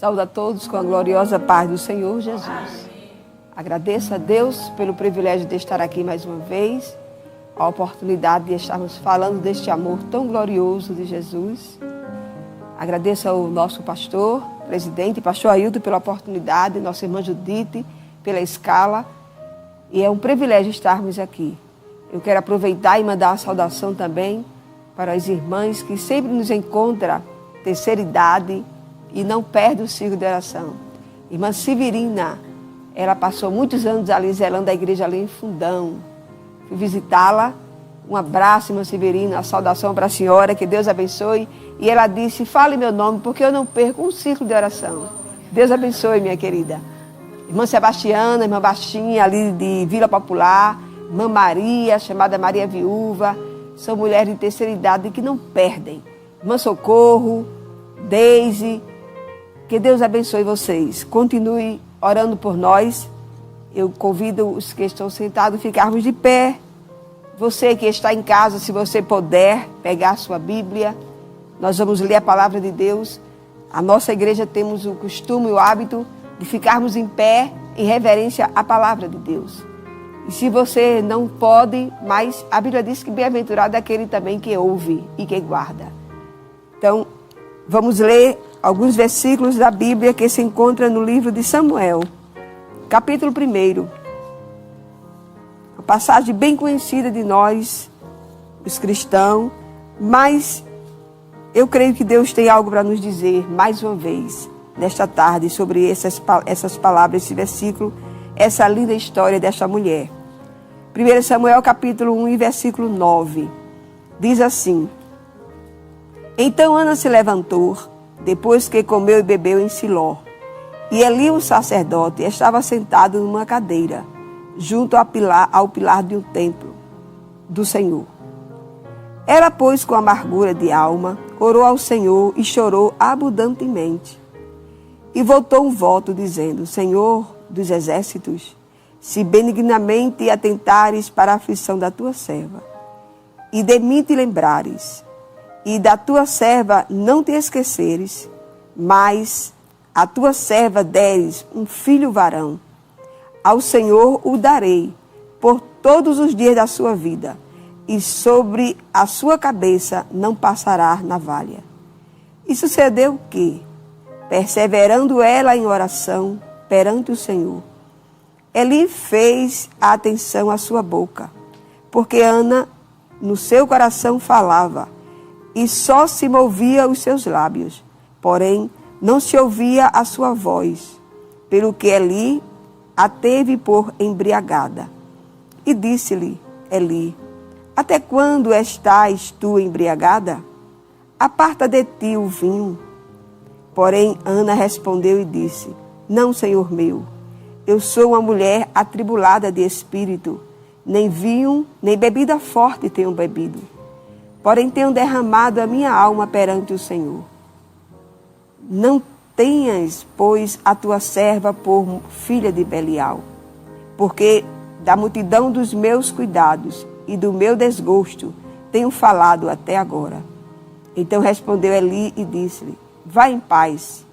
Saúdo a todos com a gloriosa paz do Senhor Jesus. Agradeço a Deus pelo privilégio de estar aqui mais uma vez, a oportunidade de estarmos falando deste amor tão glorioso de Jesus. Agradeço ao nosso pastor, presidente, pastor Ailton, pela oportunidade, nossa irmã Judite, pela escala. E é um privilégio estarmos aqui. Eu quero aproveitar e mandar uma saudação também para as irmãs que sempre nos encontram, terceira idade, e não perde o ciclo de oração. Irmã Severina, ela passou muitos anos ali zelando a igreja ali em Fundão. Fui visitá-la. Um abraço, irmã Severina, uma saudação para a senhora, que Deus abençoe. E ela disse, fale meu nome, porque eu não perco um ciclo de oração. Deus abençoe, minha querida. Irmã Sebastiana, irmã Baixinha, ali de Vila Popular. Irmã Maria, chamada Maria Viúva. São mulheres de terceira idade que não perdem. Irmã Socorro, Deise. Que Deus abençoe vocês. Continue orando por nós. Eu convido os que estão sentados a ficarmos de pé. Você que está em casa, se você puder, pegar a sua Bíblia. Nós vamos ler a palavra de Deus. A nossa igreja temos o costume, o hábito de ficarmos em pé em reverência à palavra de Deus. E se você não pode, mas a Bíblia diz que bem-aventurado é aquele também que ouve e que guarda. Então, vamos ler alguns versículos da Bíblia que se encontram no livro de Samuel, capítulo 1. Uma passagem bem conhecida de nós, os cristãos, mas eu creio que Deus tem algo para nos dizer mais uma vez, nesta tarde, sobre essas palavras, esse versículo, essa linda história desta mulher. 1 Samuel capítulo 1 e versículo 9, diz assim: Então Ana se levantou, depois que comeu e bebeu em Siló, e Eli, o sacerdote, estava sentado numa cadeira, junto ao pilar de um templo do Senhor. Ela, pois, com amargura de alma, orou ao Senhor e chorou abundantemente. E voltou um voto, dizendo: Senhor dos exércitos, se benignamente atentares para a aflição da tua serva, e de mim te lembrares, e da tua serva não te esqueceres, mas a tua serva deres um filho varão, ao Senhor o darei por todos os dias da sua vida, e sobre a sua cabeça não passará navalha. E sucedeu que, perseverando ela em oração perante o Senhor, Eli fez a atenção à sua boca, porque Ana no seu coração falava, e só se movia os seus lábios, porém não se ouvia a sua voz, pelo que Eli a teve por embriagada. E disse-lhe Eli: Até quando estás tu embriagada? Aparta de ti o vinho. Porém Ana respondeu e disse: Não, Senhor meu, eu sou uma mulher atribulada de espírito, nem vinho, nem bebida forte tenho bebido. Porém tenho derramado a minha alma perante o Senhor. Não tenhas, pois, a tua serva por filha de Belial, porque da multidão dos meus cuidados e do meu desgosto tenho falado até agora. Então respondeu Eli e disse-lhe: Vá em paz,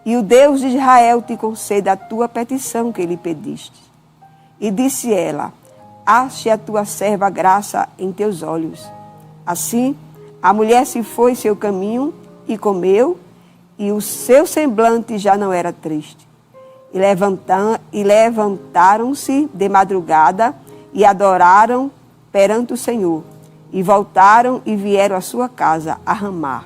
e o Deus de Israel te conceda a tua petição que lhe pediste. E disse ela: Ache a tua serva graça em teus olhos. Assim, a mulher se foi seu caminho e comeu, e o seu semblante já não era triste. E levantaram-se de madrugada e adoraram perante o Senhor, e voltaram e vieram à sua casa a Ramá.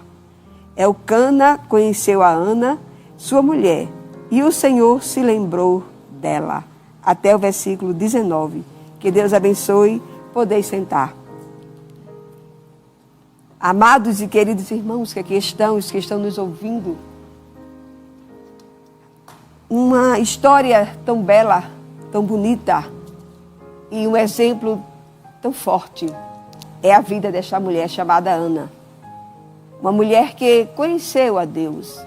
Elcana conheceu a Ana, sua mulher, e o Senhor se lembrou dela. Até o versículo 19. Que Deus abençoe. Podeis sentar. Amados e queridos irmãos que aqui estão, os que estão nos ouvindo, uma história tão bela, tão bonita e um exemplo tão forte é a vida desta mulher chamada Ana. Uma mulher que conheceu a Deus,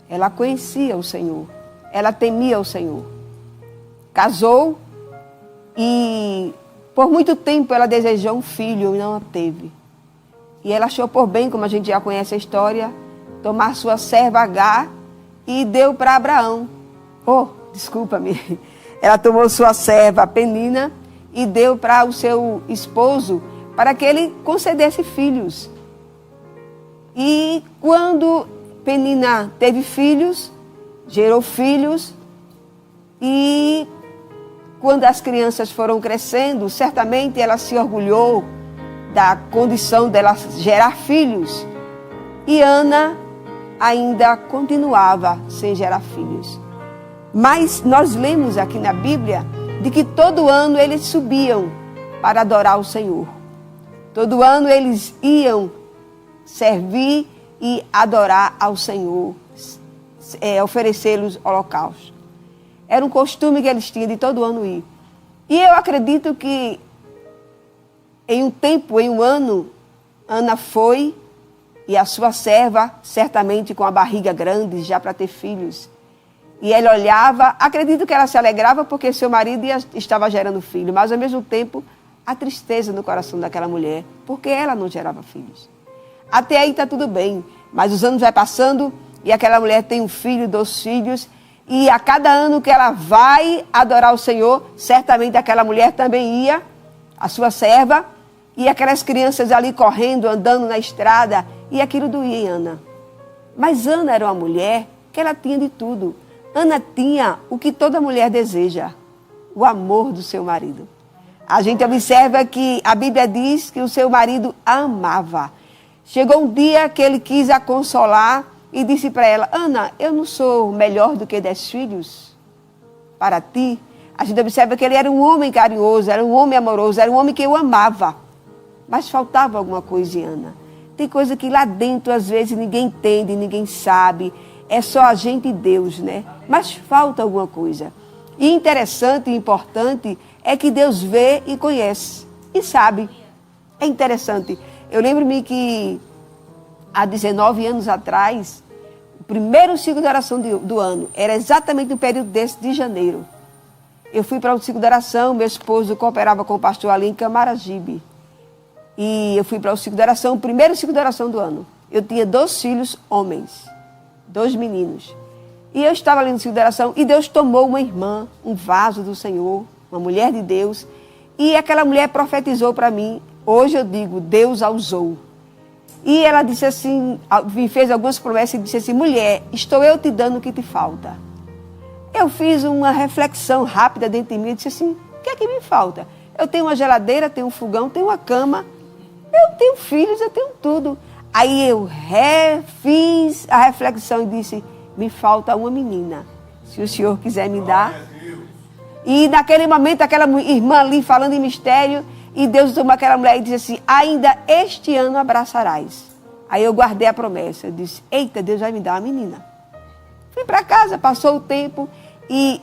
ela conhecia o Senhor, ela temia o Senhor. Casou e por muito tempo ela desejou um filho e não a teve. E ela achou por bem, como a gente já conhece a história, tomar sua serva Agar e deu para Abraão. Desculpa-me. Ela tomou sua serva Penina e deu para o seu esposo para que ele concedesse filhos. E quando Penina teve filhos, gerou filhos, e quando as crianças foram crescendo, certamente ela se orgulhou da condição dela gerar filhos. E Ana ainda continuava sem gerar filhos. Mas nós lemos aqui na Bíblia de que todo ano eles subiam para adorar o Senhor. Todo ano eles iam servir e adorar ao Senhor, oferecer-lhes holocaustos. Era um costume que eles tinham de todo ano ir. E eu acredito que em um ano, Ana foi, e a sua serva, certamente com a barriga grande, já para ter filhos. E ela olhava, acredito que ela se alegrava porque seu marido estava gerando filho, mas ao mesmo tempo, a tristeza no coração daquela mulher, porque ela não gerava filhos. Até aí está tudo bem, mas os anos vai passando e aquela mulher tem um filho, 2 filhos, e a cada ano que ela vai adorar o Senhor, certamente aquela mulher também ia, a sua serva, e aquelas crianças ali correndo, andando na estrada, e aquilo doía em Ana. Mas Ana era uma mulher que ela tinha de tudo. Ana tinha o que toda mulher deseja, o amor do seu marido. A gente observa que a Bíblia diz que o seu marido a amava. Chegou um dia que ele quis a consolar e disse para ela: Ana, eu não sou melhor do que 10 filhos para ti. A gente observa que ele era um homem carinhoso, era um homem amoroso, era um homem que eu amava. Mas faltava alguma coisa em Ana. Tem coisa que lá dentro, às vezes, ninguém entende, ninguém sabe. É só a gente e Deus, né? Mas falta alguma coisa. E interessante e importante é que Deus vê e conhece. E sabe. É interessante. Eu lembro-me que há 19 anos atrás, o primeiro ciclo de oração do ano era exatamente no período desse de janeiro. Eu fui para o ciclo de oração, meu esposo cooperava com o pastor ali em Camaragibe. E eu fui para o ciclo de oração, o primeiro ciclo de oração do ano. Eu tinha 2 filhos homens, 2 meninos. E eu estava ali no ciclo de oração e Deus tomou uma irmã, um vaso do Senhor, uma mulher de Deus. E aquela mulher profetizou para mim. Hoje eu digo, Deus a usou. E ela disse assim, me fez algumas promessas e disse assim: mulher, estou eu te dando o que te falta. Eu fiz uma reflexão rápida dentro de mim e disse assim: o que é que me falta? Eu tenho uma geladeira, tenho um fogão, tenho uma cama, eu tenho filhos, eu tenho tudo. Aí eu fiz a reflexão e disse: me falta uma menina. Se o Senhor quiser me dar. E naquele momento, aquela irmã ali falando em mistério, e Deus tomou aquela mulher e disse assim: ainda este ano abraçarás. Aí eu guardei a promessa. Eu disse: eita, Deus vai me dar uma menina. Fui para casa, passou o tempo, e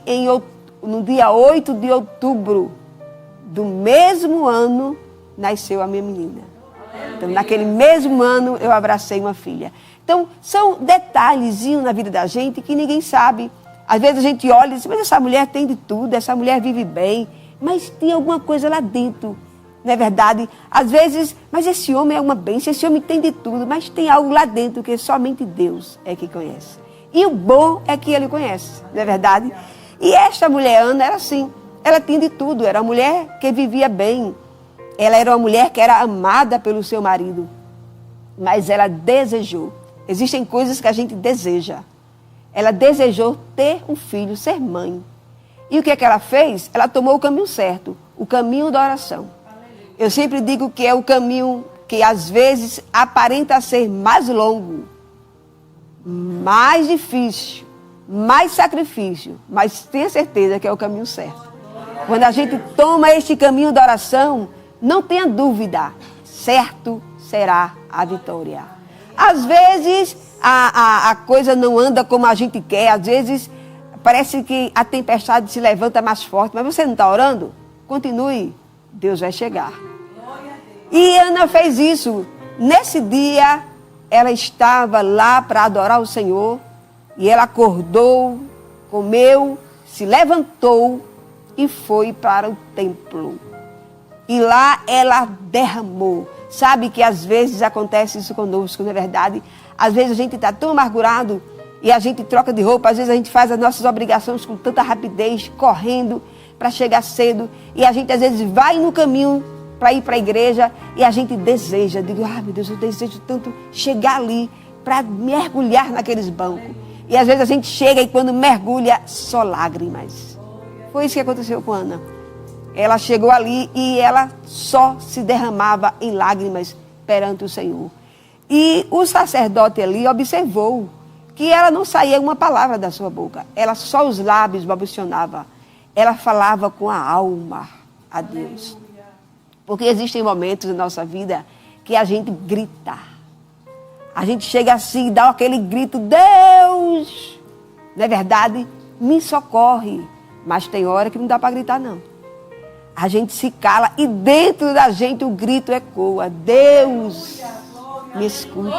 no dia 8 de outubro do mesmo ano, nasceu a minha menina. Então, naquele mesmo ano, eu abracei uma filha. Então, são detalhezinhos na vida da gente que ninguém sabe. Às vezes a gente olha e diz: mas essa mulher tem de tudo, essa mulher vive bem. Mas tem alguma coisa lá dentro, não é verdade? Às vezes, mas esse homem é uma bênção, esse homem tem de tudo. Mas tem algo lá dentro que somente Deus é que conhece. E o bom é que ele conhece, não é verdade? E esta mulher, Ana, era assim. Ela tinha de tudo, era uma mulher que vivia bem. Ela era uma mulher que era amada pelo seu marido. Mas ela desejou. Existem coisas que a gente deseja. Ela desejou ter um filho, ser mãe. E o que é que ela fez? Ela tomou o caminho certo, o caminho da oração. Eu sempre digo que é o caminho que às vezes aparenta ser mais longo, mais difícil, mais sacrifício, mas tenha certeza que é o caminho certo. Quando a gente toma este caminho da oração, não tenha dúvida, certo será a vitória. Às vezes a coisa não anda como a gente quer, às vezes parece que a tempestade se levanta mais forte, mas você não está orando? Continue, Deus vai chegar. E Ana fez isso. Nesse dia, ela estava lá para adorar o Senhor, e ela acordou, comeu, se levantou e foi para o templo. E lá ela derramou. Sabe que às vezes acontece isso conosco, não é verdade? Às vezes a gente está tão amargurado E a gente troca de roupa, às vezes a gente faz as nossas obrigações com tanta rapidez, correndo para chegar cedo. E a gente às vezes vai no caminho para ir para a igreja e a gente deseja, digo, meu Deus, eu desejo tanto chegar ali para mergulhar naqueles bancos. E às vezes a gente chega e quando mergulha, só lágrimas. Foi isso que aconteceu com Ana. Ela chegou ali e ela só se derramava em lágrimas perante o Senhor. E o sacerdote ali observou que ela não saía uma palavra da sua boca. Ela só os lábios balbucionava. Ela falava com a alma a Deus. Porque existem momentos na nossa vida que a gente grita. A gente chega assim e dá aquele grito, Deus! Não é verdade? Me socorre. Mas tem hora que não dá para gritar, não. A gente se cala e dentro da gente o grito ecoa. Deus, me escuta.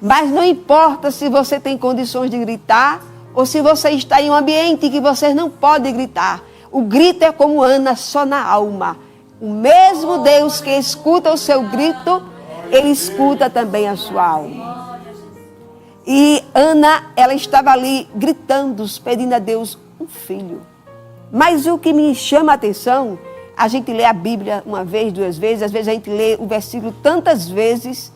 Mas não importa se você tem condições de gritar ou se você está em um ambiente que você não pode gritar. O grito é como Ana, só na alma. O mesmo Deus que escuta o seu grito, Ele escuta também a sua alma. E Ana, ela estava ali gritando, pedindo a Deus um filho. Mas o que me chama a atenção, a gente lê a Bíblia uma vez, duas vezes, às vezes a gente lê o versículo tantas vezes,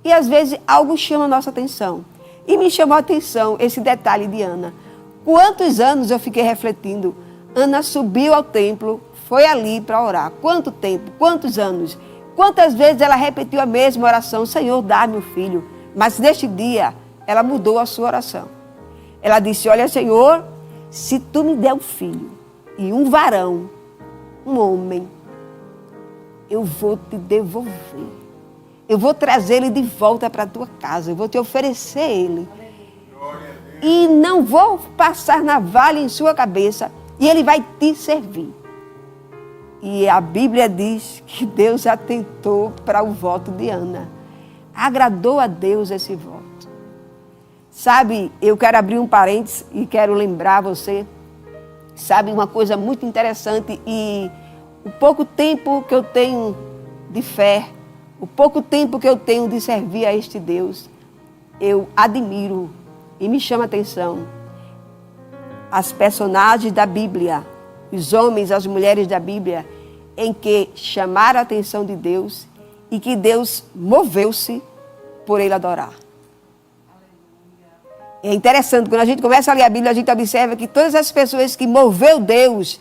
e às vezes algo chama a nossa atenção. E me chamou a atenção esse detalhe de Ana. Quantos anos eu fiquei refletindo? Ana subiu ao templo, foi ali para orar. Quanto tempo? Quantos anos? Quantas vezes ela repetiu a mesma oração? Senhor, dá-me um filho. Mas neste dia, ela mudou a sua oração. Ela disse, olha, Senhor, se tu me der um filho e um varão, um homem, eu vou te devolver. Eu vou trazer ele de volta para a tua casa. Eu vou te oferecer ele. E não vou passar navalha em sua cabeça. E ele vai te servir. E a Bíblia diz que Deus atentou para o voto de Ana. Agradou a Deus esse voto. Sabe, eu quero abrir um parênteses e quero lembrar você. Sabe, uma coisa muito interessante e o pouco tempo que eu tenho de fé, o pouco tempo que eu tenho de servir a este Deus, eu admiro e me chama a atenção as personagens da Bíblia, os homens, as mulheres da Bíblia, em que chamaram a atenção de Deus e que Deus moveu-se por ele adorar. É interessante, quando a gente começa a ler a Bíblia, a gente observa que todas as pessoas que moveu Deus,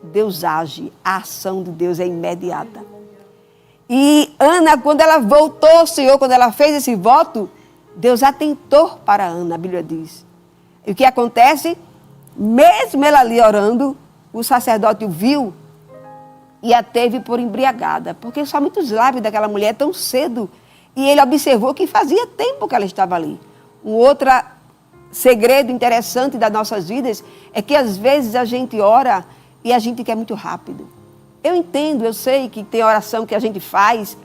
Deus age, a ação de Deus é imediata. E Ana, quando ela voltou ao Senhor, quando ela fez esse voto, Deus atentou para Ana, a Bíblia diz. E o que acontece? Mesmo ela ali orando, o sacerdote o viu e a teve por embriagada, porque somente os lábios daquela mulher tão cedo. E ele observou que fazia tempo que ela estava ali. Um outro segredo interessante das nossas vidas é que às vezes a gente ora e a gente quer muito rápido. Eu entendo, eu sei que tem oração que a gente faz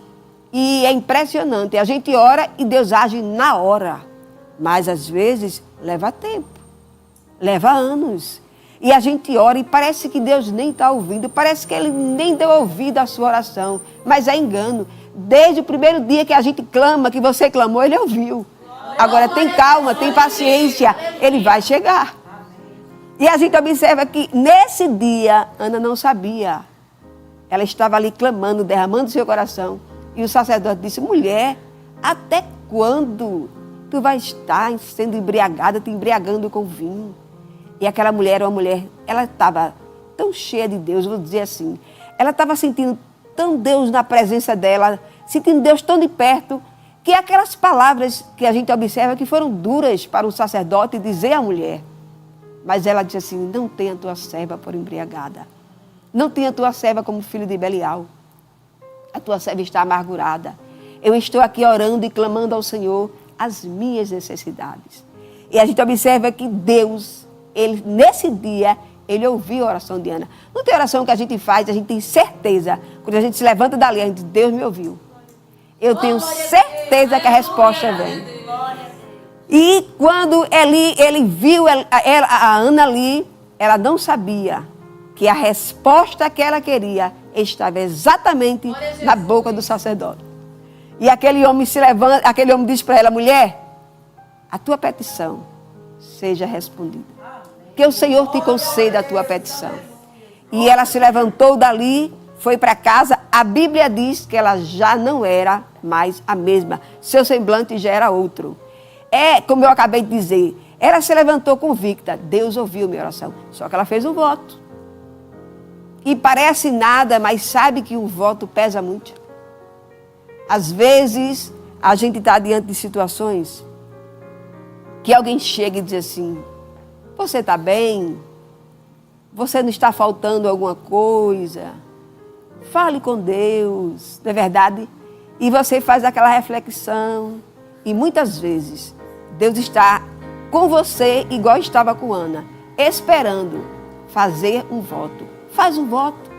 e é impressionante. A gente ora e Deus age na hora. Mas às vezes leva tempo, leva anos. E a gente ora e parece que Deus nem está ouvindo, parece que Ele nem deu ouvido à sua oração. Mas é engano. Desde o primeiro dia que a gente clama, que você clamou, Ele ouviu. Agora tem calma, tem paciência, Ele vai chegar. E a gente observa que nesse dia, Ana não sabia. Ela estava ali clamando, derramando seu coração. E o sacerdote disse, mulher, até quando tu vai estar sendo embriagada, te embriagando com vinho? E aquela mulher era uma mulher, ela estava tão cheia de Deus, vou dizer assim. Ela estava sentindo tão Deus na presença dela, sentindo Deus tão de perto, que aquelas palavras que a gente observa que foram duras para o sacerdote dizer à mulher. Mas ela disse assim, não tenha tua serva por embriagada. Não tenha tua serva como filho de Belial. A tua serva está amargurada. Eu estou aqui orando e clamando ao Senhor as minhas necessidades. E a gente observa que Deus, Ele, nesse dia, Ele ouviu a oração de Ana. Não tem oração que a gente faz, a gente tem certeza. Quando a gente se levanta dali, a gente diz, Deus me ouviu. Eu tenho certeza que a resposta vem. E quando ele viu a Ana ali, ela não sabia que a resposta que ela queria estava exatamente na boca do sacerdote. E aquele homem se levanta, aquele homem diz para ela, mulher, a tua petição seja respondida. Que o Senhor te conceda a tua petição. E ela se levantou dali, foi para casa. A Bíblia diz que ela já não era mais a mesma. Seu semblante já era outro. Como eu acabei de dizer, ela se levantou convicta. Deus ouviu minha oração. Só que ela fez um voto. E parece nada, mas sabe que o voto pesa muito. Às vezes, a gente está diante de situações que alguém chega e diz assim, você está bem? Você não está faltando alguma coisa? Fale com Deus, não é verdade? E você faz aquela reflexão. E muitas vezes, Deus está com você, igual estava com Ana, esperando fazer um voto. Faz um voto.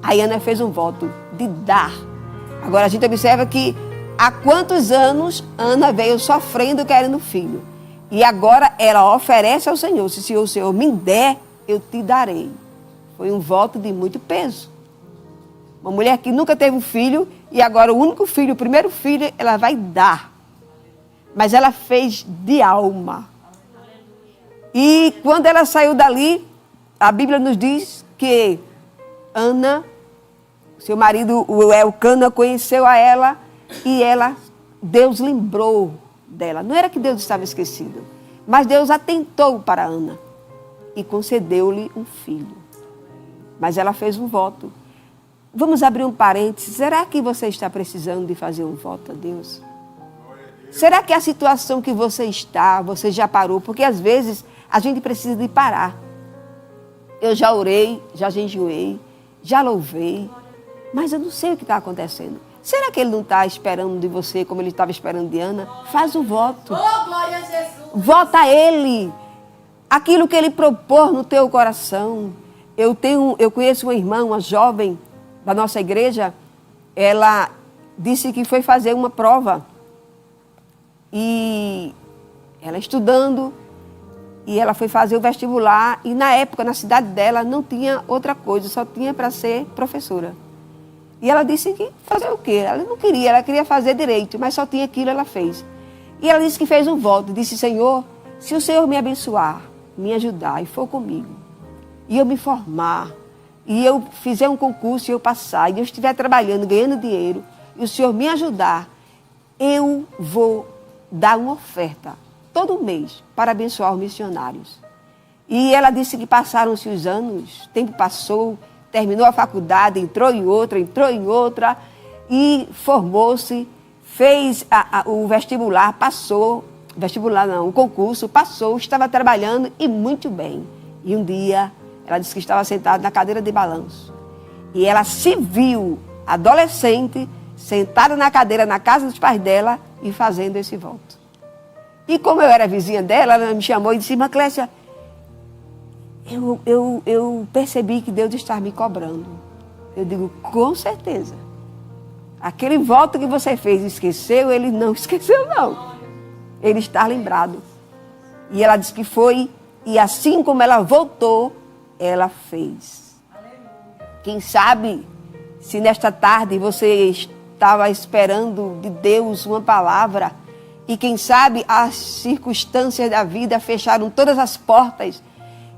Aí Ana fez um voto de dar. Agora a gente observa que há quantos anos Ana veio sofrendo querendo filho. E agora ela oferece ao Senhor. Se o Senhor me der, eu te darei. Foi um voto de muito peso. Uma mulher que nunca teve um filho e agora o único filho, o primeiro filho, ela vai dar. Mas ela fez de alma. E quando ela saiu dali, a Bíblia nos diz que Ana, seu marido, o Elcana, conheceu a ela e Deus lembrou dela. Não era que Deus estava esquecido, mas Deus atentou para Ana e concedeu-lhe um filho. Mas ela fez um voto. Vamos abrir um parênteses. Será que você está precisando de fazer um voto a Deus? Será que a situação que você está, você já parou? Porque às vezes a gente precisa de parar. Eu já orei, já jejuei, já louvei, mas eu não sei o que está acontecendo. Será que Ele não está esperando de você como Ele estava esperando de Ana? Faz um voto. Oh, glória a Jesus. Vota a Ele. Aquilo que Ele propôs no teu coração. Eu conheço uma irmã, uma jovem da nossa igreja, ela disse que foi fazer uma prova. E ela estudando, e ela foi fazer o vestibular, e na época, na cidade dela, não tinha outra coisa, só tinha para ser professora. E ela disse que fazer o quê? Ela não queria, ela queria fazer direito, mas só tinha aquilo, ela fez. E ela disse que fez um voto, disse, Senhor, se o Senhor me abençoar, me ajudar e for comigo, e eu me formar, e eu fizer um concurso e eu passar, e eu estiver trabalhando, ganhando dinheiro, e o Senhor me ajudar, eu vou dar uma oferta todo mês para abençoar os missionários. E ela disse que passaram-se os anos, o tempo passou, terminou a faculdade, entrou em outra, e formou-se, fez o vestibular, passou, o concurso, passou, estava trabalhando e muito bem. E um dia, ela disse que estava sentada na cadeira de balanço. E ela se viu, adolescente, sentada na cadeira na casa dos pais dela e fazendo esse voto. E como eu era vizinha dela, ela me chamou e disse, irmã Clécia, eu percebi que Deus está me cobrando. Eu digo, com certeza. Aquele voto que você fez, esqueceu? Ele não esqueceu, não. Ele está lembrado. E ela disse que foi, e assim como ela voltou, ela fez. Quem sabe, se nesta tarde você estava esperando de Deus uma palavra, e quem sabe as circunstâncias da vida fecharam todas as portas,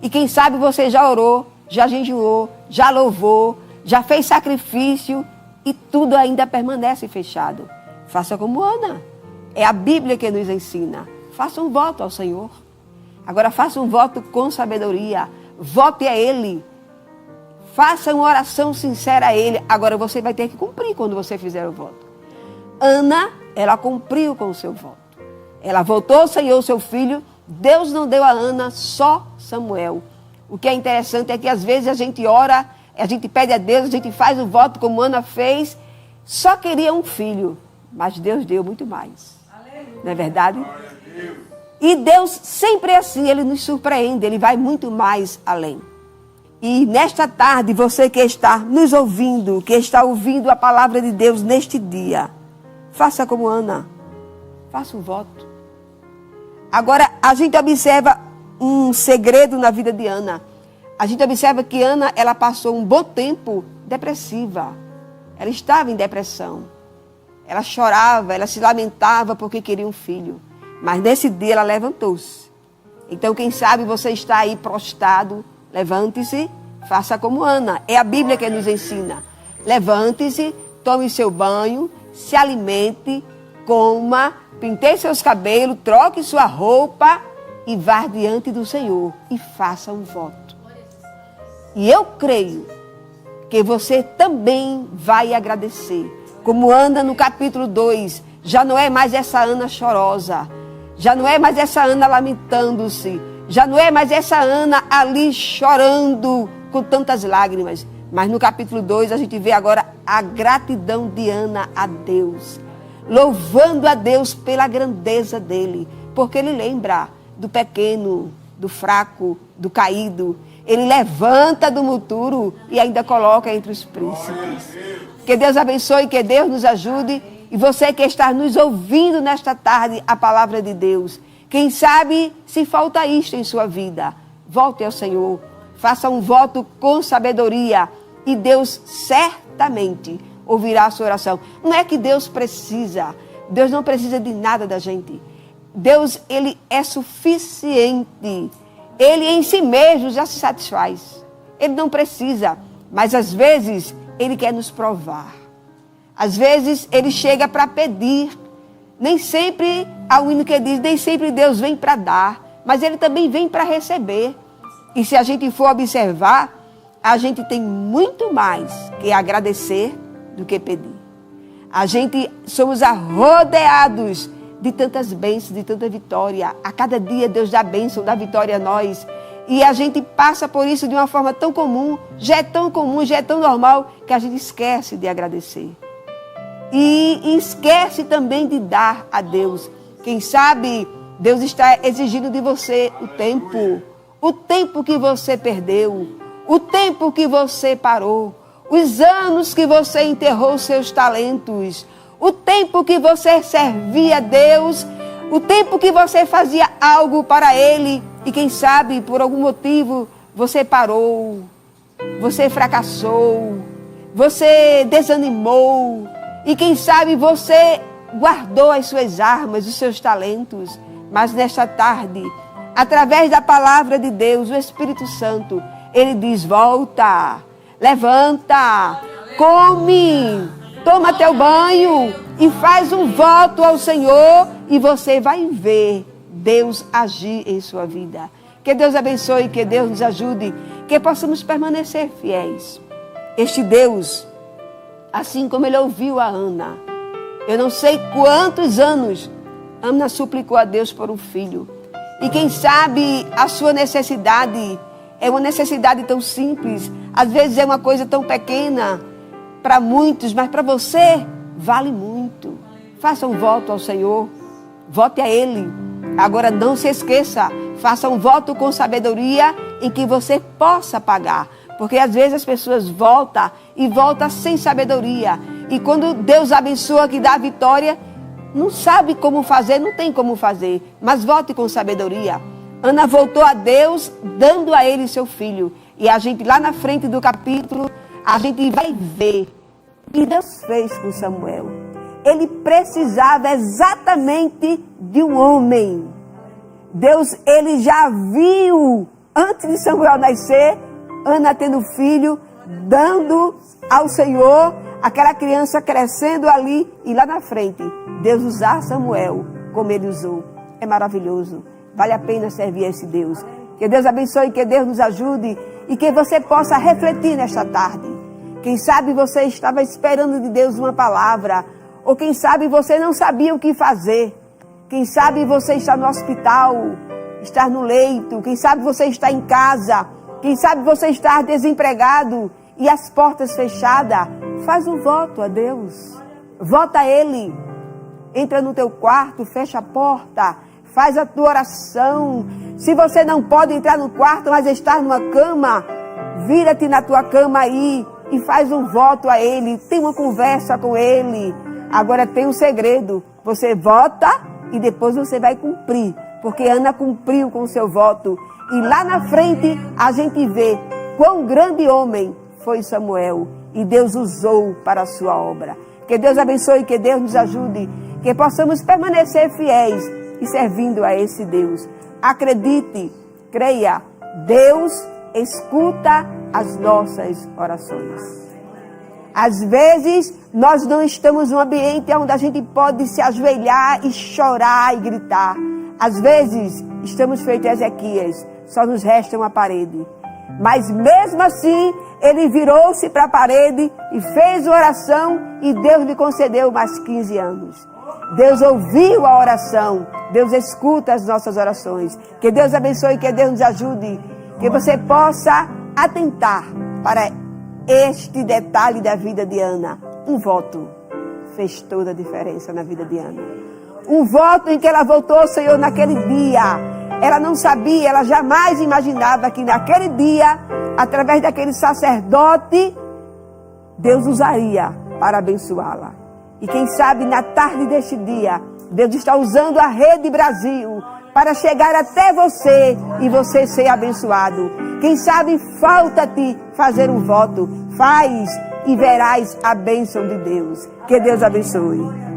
e quem sabe você já orou, já jejuou, já louvou, já fez sacrifício, e tudo ainda permanece fechado. Faça como Ana. É a Bíblia que nos ensina. Faça um voto ao Senhor. Agora faça um voto com sabedoria. Vote a Ele. Faça uma oração sincera a Ele. Agora você vai ter que cumprir quando você fizer o voto. Ana, ela cumpriu com o seu voto. Ela votou ao Senhor, seu filho. Deus não deu a Ana só Samuel. O que é interessante é que às vezes a gente ora, a gente pede a Deus, a gente faz o voto como Ana fez, só queria um filho, mas Deus deu muito mais. Aleluia. Não é verdade? E Deus sempre é assim, Ele nos surpreende, Ele vai muito mais além. E nesta tarde, você que está nos ouvindo, que está ouvindo a palavra de Deus neste dia, faça como Ana, faça um voto. Agora, a gente observa um segredo na vida de Ana. A gente observa que Ana, ela passou um bom tempo depressiva. Ela estava em depressão. Ela chorava, ela se lamentava porque queria um filho. Mas nesse dia ela levantou-se. Então, quem sabe você está aí prostrado, levante-se, faça como Ana. É a Bíblia que nos ensina. Levante-se, tome seu banho, se alimente, coma, penteie seus cabelos, troque sua roupa e vá diante do Senhor e faça um voto. E eu creio que você também vai agradecer. Como Ana no capítulo 2, já não é mais essa Ana chorosa, já não é mais essa Ana lamentando-se, já não é mais essa Ana ali chorando com tantas lágrimas. Mas no capítulo 2 a gente vê agora a gratidão de Ana a Deus, louvando a Deus pela grandeza dele, porque ele lembra do pequeno, do fraco, do caído. Ele levanta do monturo e ainda coloca entre os príncipes. Que Deus abençoe, que Deus nos ajude. E você que está nos ouvindo nesta tarde a palavra de Deus, quem sabe se falta isto em sua vida, volte ao Senhor, faça um voto com sabedoria e Deus certamente ouvirá a sua oração. Não é que Deus não precisa de nada da gente. Deus, ele é suficiente. Ele em si mesmo já se satisfaz. Ele não precisa, mas às vezes ele quer nos provar. Às vezes ele chega para pedir. Nem sempre, há um hino que diz, nem sempre Deus vem para dar, mas ele também vem para receber. E se a gente for observar, a gente tem muito mais que agradecer do que pedir. A gente somos rodeados de tantas bênçãos, de tanta vitória. A cada dia Deus dá bênção, dá vitória a nós. E a gente passa por isso de uma forma tão comum, já é tão normal, que a gente esquece de agradecer. E esquece também de dar a Deus. Quem sabe Deus está exigindo de você o tempo que você perdeu, o tempo que você parou, os anos que você enterrou seus talentos, o tempo que você servia a Deus, o tempo que você fazia algo para Ele e quem sabe por algum motivo você parou, você fracassou, você desanimou. E quem sabe você guardou as suas armas, os seus talentos. Mas nesta tarde, através da palavra de Deus, o Espírito Santo, ele diz, volta, levanta, come, toma teu banho e faz um voto ao Senhor e você vai ver Deus agir em sua vida. Que Deus abençoe, que Deus nos ajude, que possamos permanecer fiéis. Este Deus, assim como ele ouviu a Ana, eu não sei quantos anos Ana suplicou a Deus por um filho. E quem sabe a sua necessidade é uma necessidade tão simples, às vezes é uma coisa tão pequena para muitos, mas para você vale muito. Faça um voto ao Senhor, vote a Ele. Agora não se esqueça, faça um voto com sabedoria em que você possa pagar. Porque às vezes as pessoas voltam sem sabedoria. E quando Deus abençoa, que dá a vitória, não sabe como fazer, não tem como fazer. Mas volte com sabedoria. Ana voltou a Deus, dando a ele seu filho. E a gente lá na frente do capítulo, a gente vai ver o que Deus fez com Samuel. Ele precisava exatamente de um homem. Deus, ele já viu, antes de Samuel nascer, Ana tendo filho, dando ao Senhor, aquela criança crescendo ali, e lá na frente, Deus usar Samuel como ele usou. É maravilhoso. Vale a pena servir a esse Deus. Que Deus abençoe, que Deus nos ajude e que você possa refletir nesta tarde. Quem sabe você estava esperando de Deus uma palavra, ou quem sabe você não sabia o que fazer. Quem sabe você está no hospital, está no leito, quem sabe você está em casa, quem sabe você está desempregado e as portas fechadas. Faz um voto a Deus. Vota a Ele. Entra no teu quarto, fecha a porta, faz a tua oração. Se você não pode entrar no quarto, mas estar numa cama, vira-te na tua cama aí e faz um voto a Ele. Tem uma conversa com Ele. Agora tem um segredo. Você vota e depois você vai cumprir. Porque Ana cumpriu com o seu voto. E lá na frente a gente vê quão grande homem foi Samuel. E Deus usou para a sua obra. Que Deus abençoe, que Deus nos ajude. Que possamos permanecer fiéis e servindo a esse Deus. Acredite, creia, Deus escuta as nossas orações. Às vezes, nós não estamos num ambiente onde a gente pode se ajoelhar e chorar e gritar. Às vezes, estamos feitos Ezequias, só nos resta uma parede. Mas mesmo assim, ele virou-se para a parede e fez oração e Deus lhe concedeu mais 15 anos. Deus ouviu a oração, Deus escuta as nossas orações. Que Deus abençoe, que Deus nos ajude, que você possa atentar para este detalhe da vida de Ana. Um voto fez toda a diferença na vida de Ana. Um voto em que ela voltou ao Senhor naquele dia. Ela não sabia, ela jamais imaginava que naquele dia, através daquele sacerdote, Deus usaria para abençoá-la. E quem sabe na tarde deste dia, Deus está usando a Rede Brasil para chegar até você e você ser abençoado. Quem sabe falta-te fazer um voto. Faz e verás a bênção de Deus. Que Deus abençoe.